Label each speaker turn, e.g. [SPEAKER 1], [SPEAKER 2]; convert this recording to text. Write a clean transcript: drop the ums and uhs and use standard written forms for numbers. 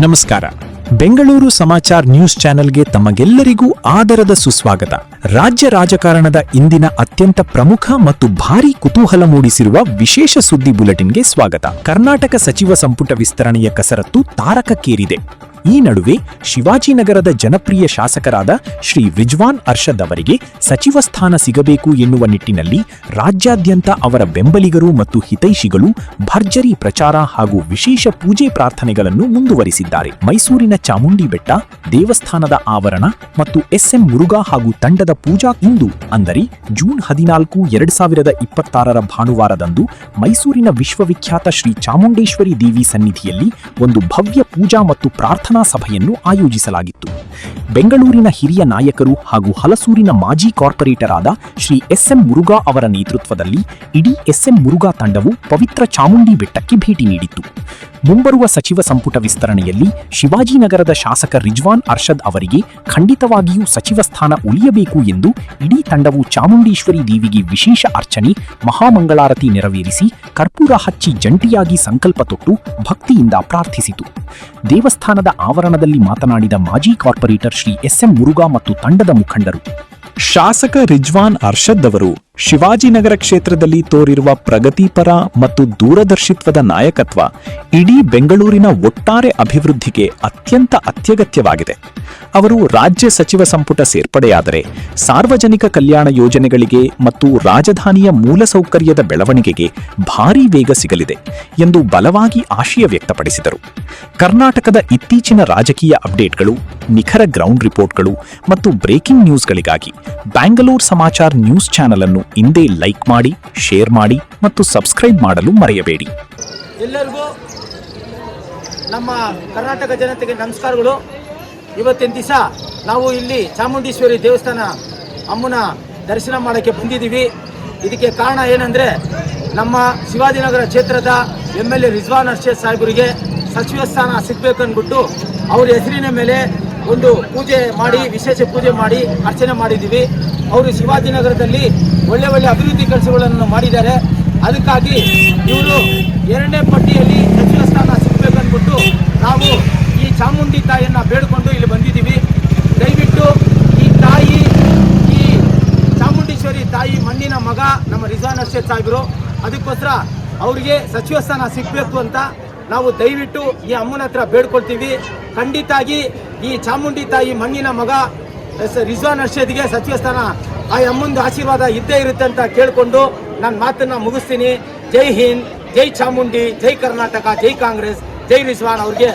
[SPEAKER 1] ನಮಸ್ಕಾರ. ಬೆಂಗಳೂರು ಸಮಾಚಾರ್ ನ್ಯೂಸ್ ಚಾನೆಲ್ಗೆ ತಮಗೆಲ್ಲರಿಗೂ ಆದರದ ಸುಸ್ವಾಗತ. ರಾಜ್ಯ ರಾಜಕಾರಣದ ಇಂದಿನ ಅತ್ಯಂತ ಪ್ರಮುಖ ಮತ್ತು ಭಾರೀ ಕುತೂಹಲ ಮೂಡಿಸಿರುವ ವಿಶೇಷ ಸುದ್ದಿ ಬುಲೆಟಿನ್ಗೆ ಸ್ವಾಗತ. ಕರ್ನಾಟಕ ಸಚಿವ ಸಂಪುಟ ವಿಸ್ತರಣೆಯ ಕಸರತ್ತು ತಾರಕಕ್ಕೇರಿದೆ. ಈ ನಡುವೆ ಶಿವಾಜಿನಗರದ ಜನಪ್ರಿಯ ಶಾಸಕರಾದ ಶ್ರೀ ರಿಜ್ವಾನ್ ಅರ್ಷದ್ ಅವರಿಗೆ ಸಚಿವ ಸ್ಥಾನ ಸಿಗಬೇಕು ಎನ್ನುವ ನಿಟ್ಟಿನಲ್ಲಿ ರಾಜ್ಯಾದ್ಯಂತ ಅವರ ಬೆಂಬಲಿಗರು ಮತ್ತು ಹಿತೈಷಿಗಳು ಭರ್ಜರಿ ಪ್ರಚಾರ ಹಾಗೂ ವಿಶೇಷ ಪೂಜೆ ಪ್ರಾರ್ಥನೆಗಳನ್ನು ಮುಂದುವರಿಸಿದ್ದಾರೆ. ಮೈಸೂರಿನ ಚಾಮುಂಡಿ ಬೆಟ್ಟ ದೇವಸ್ಥಾನದ ಆವರಣ ಮತ್ತು ಎಸ್ಎಂ ಮುರುಘಾ ಹಾಗೂ ತಂಡದ ಪೂಜಾ ಇಂದು ಅಂದರೆ ಜೂನ್ 14, 2026 ಭಾನುವಾರದಂದು ಮೈಸೂರಿನ ವಿಶ್ವವಿಖ್ಯಾತ ಶ್ರೀ ಚಾಮುಂಡೇಶ್ವರಿ ದೇವಿ ಸನ್ನಿಧಿಯಲ್ಲಿ ಒಂದು ಭವ್ಯ ಪೂಜಾ ಮತ್ತು ಪ್ರಾರ್ಥನಾ ಸಭೆಯನ್ನು ಆಯೋಜಿಸಲಾಗಿತ್ತು. ಬೆಂಗಳೂರಿನ ಹಿರಿಯ ನಾಯಕರು ಹಾಗೂ ಹಲಸೂರಿನ ಮಾಜಿ ಕಾರ್ಪೊರೇಟರ್ ಆದ ಶ್ರೀ ಎಸ್ಎಂ ಮುರುಘಾ ಅವರ ನೇತೃತ್ವದಲ್ಲಿ ಇಡೀ ಎಸ್ಎಂ ಮುರುಘಾ ತಂಡವು ಪವಿತ್ರ ಚಾಮುಂಡಿ ಬೆಟ್ಟಕ್ಕೆ ಭೇಟಿ ನೀಡಿತ್ತು. ಮುಂಬರುವ ಸಚಿವ ಸಂಪುಟ ವಿಸ್ತರಣೆಯಲ್ಲಿ ಶಿವಾಜಿನಗರದ ಶಾಸಕ ರಿಜ್ವಾನ್ ಅರ್ಷದ್ ಅವರಿಗೆ ಖಂಡಿತವಾಗಿಯೂ ಸಚಿವ ಸ್ಥಾನ ಉಳಿಯಬೇಕು ಎಂದು ಇಡೀ ತಂಡವು ಚಾಮುಂಡೇಶ್ವರಿ ದೇವಿಗೆ ವಿಶೇಷ ಅರ್ಚನೆ, ಮಹಾಮಂಗಳಾರತಿ ನೆರವೇರಿಸಿ ಕರ್ಪೂರ ಹಚ್ಚಿ ಜಂಟಿಯಾಗಿ ಸಂಕಲ್ಪ ತೊಟ್ಟು ಭಕ್ತಿಯಿಂದ ಪ್ರಾರ್ಥಿಸಿತು. ದೇವಸ್ಥಾನದ ಆವರಣದಲ್ಲಿ ಮಾತನಾಡಿದ ಮಾಜಿ ಕಾರ್ಪೊರೇಟರ್ ಶ್ರೀ ಎಸ್ಎಂ ಮುರುಘಾ ಮತ್ತು ತಂಡದ ಮುಖಂಡರು, ಶಾಸಕ ರಿಜ್ವಾನ್ ಅರ್ಷದ್ ಅವರು ಶಿವಾಜಿನಗರ ಕ್ಷೇತ್ರದಲ್ಲಿ ತೋರಿರುವ ಪ್ರಗತಿಪರ ಮತ್ತು ದೂರದರ್ಶಿತ್ವದ ನಾಯಕತ್ವ ಇಡೀ ಬೆಂಗಳೂರಿನ ಒಟ್ಟಾರೆ ಅಭಿವೃದ್ಧಿಗೆ ಅತ್ಯಂತ ಅತ್ಯಗತ್ಯವಾಗಿದೆ. ಅವರು ರಾಜ್ಯ ಸಚಿವ ಸಂಪುಟ ಸೇರ್ಪಡೆಯಾದರೆ ಸಾರ್ವಜನಿಕ ಕಲ್ಯಾಣ ಯೋಜನೆಗಳಿಗೆ ಮತ್ತು ರಾಜಧಾನಿಯ ಮೂಲಸೌಕರ್ಯದ ಬೆಳವಣಿಗೆಗೆ ಭಾರೀ ವೇಗ ಸಿಗಲಿದೆ ಎಂದು ಬಲವಾಗಿ ಆಶಯ ವ್ಯಕ್ತಪಡಿಸಿದರು. ಕರ್ನಾಟಕದ ಇತ್ತೀಚಿನ ರಾಜಕೀಯ ಅಪ್ಡೇಟ್ಗಳು, ನಿಖರ ಗ್ರೌಂಡ್ ರಿಪೋರ್ಟ್ಗಳು ಮತ್ತು breaking ನ್ಯೂಸ್ಗಳಿಗಾಗಿ Bangalore Samachar news channel ಅನ್ನು ಇಂದೇ ಲೈಕ್ ಮಾಡಿ, ಶೇರ್ ಮಾಡಿ ಮತ್ತು ಸಬ್ಸ್ಕ್ರೈಬ್ ಮಾಡಲು ಮರೆಯಬೇಡಿ.
[SPEAKER 2] ಎಲ್ಲರಿಗೂ ನಮ್ಮ ಕರ್ನಾಟಕ ಜನತೆಗೆ ನಮಸ್ಕಾರಗಳು. ಇವತ್ತಿನ ದಿವಸ ನಾವು ಇಲ್ಲಿ ಚಾಮುಂಡೇಶ್ವರಿ ದೇವಸ್ಥಾನ ಅಮ್ಮನ ದರ್ಶನ ಮಾಡೋಕ್ಕೆ ಬಂದಿದ್ದೀವಿ. ಇದಕ್ಕೆ ಕಾರಣ ಏನಂದರೆ, ನಮ್ಮ ಶಿವಾಜಿನಗರ ಕ್ಷೇತ್ರದ MLA ರಿಜ್ವಾನ್ ಅರ್ಷದ್ ಸಾಹೇಬರಿಗೆ ಸಚಿವ ಸ್ಥಾನ ಸಿಗಬೇಕಂದ್ಬಿಟ್ಟು ಅವ್ರ ಹೆಸರಿನ ಮೇಲೆ ಒಂದು ಪೂಜೆ ಮಾಡಿ, ವಿಶೇಷ ಪೂಜೆ ಮಾಡಿ ಅರ್ಚನೆ ಮಾಡಿದ್ದೀವಿ. ಅವರು ಶಿವಾಜಿನಗರದಲ್ಲಿ ಒಳ್ಳೆ ಅಭಿವೃದ್ಧಿ ಕೆಲಸಗಳನ್ನು ಮಾಡಿದ್ದಾರೆ. ಅದಕ್ಕಾಗಿ ಇವರು 2ನೇ ಪಟ್ಟಿಯಲ್ಲಿ ಸಚಿವ ಸ್ಥಾನ ಸಿಗಬೇಕಂದ್ಬಿಟ್ಟು ನಾವು ಈ ಚಾಮುಂಡಿ ತಾಯಿಯನ್ನು ಬೇಡಿಕೊಂಡು ಇಲ್ಲಿ ಬಂದಿದ್ದೀವಿ. ದಯವಿಟ್ಟು ಈ ಚಾಮುಂಡೇಶ್ವರಿ ತಾಯಿ ಮಣ್ಣಿನ ಮಗ ನಮ್ಮ ರಿಜ್ವಾನ್ ಅರ್ಷದ್ ಸಾಹೇಬರು, ಅದಕ್ಕೋಸ್ಕರ ಅವರಿಗೆ ಸಚಿವ ಸ್ಥಾನ ಸಿಗಬೇಕು ಅಂತ ನಾವು ದಯವಿಟ್ಟು ಈ ಅಮ್ಮನ ಹತ್ರ ಬೇಡ್ಕೊಳ್ತೀವಿ. ಖಂಡಿತಾಗಿ ಈ ಚಾಮುಂಡಿ ತಾಯಿ ಮಣ್ಣಿನ ಮಗ ರಿಜ್ವಾನ್ ಅರ್ಷದ್ಗೆ ಸಚಿವ ಸ್ಥಾನ ಆ ಅಮ್ಮಂದು ಆಶೀರ್ವಾದ ಇದ್ದೇ ಇರುತ್ತೆ ಅಂತ ಕೇಳಿಕೊಂಡು ನಾನು ಮಾತನ್ನು ಮುಗಿಸ್ತೀನಿ. ಜೈ ಹಿಂದ್, ಜೈ ಚಾಮುಂಡಿ, ಜೈ ಕರ್ನಾಟಕ, ಜೈ ಕಾಂಗ್ರೆಸ್, ಜೈ ರಿಜ್ವಾನ್ ಅವ್ರಿಗೆ.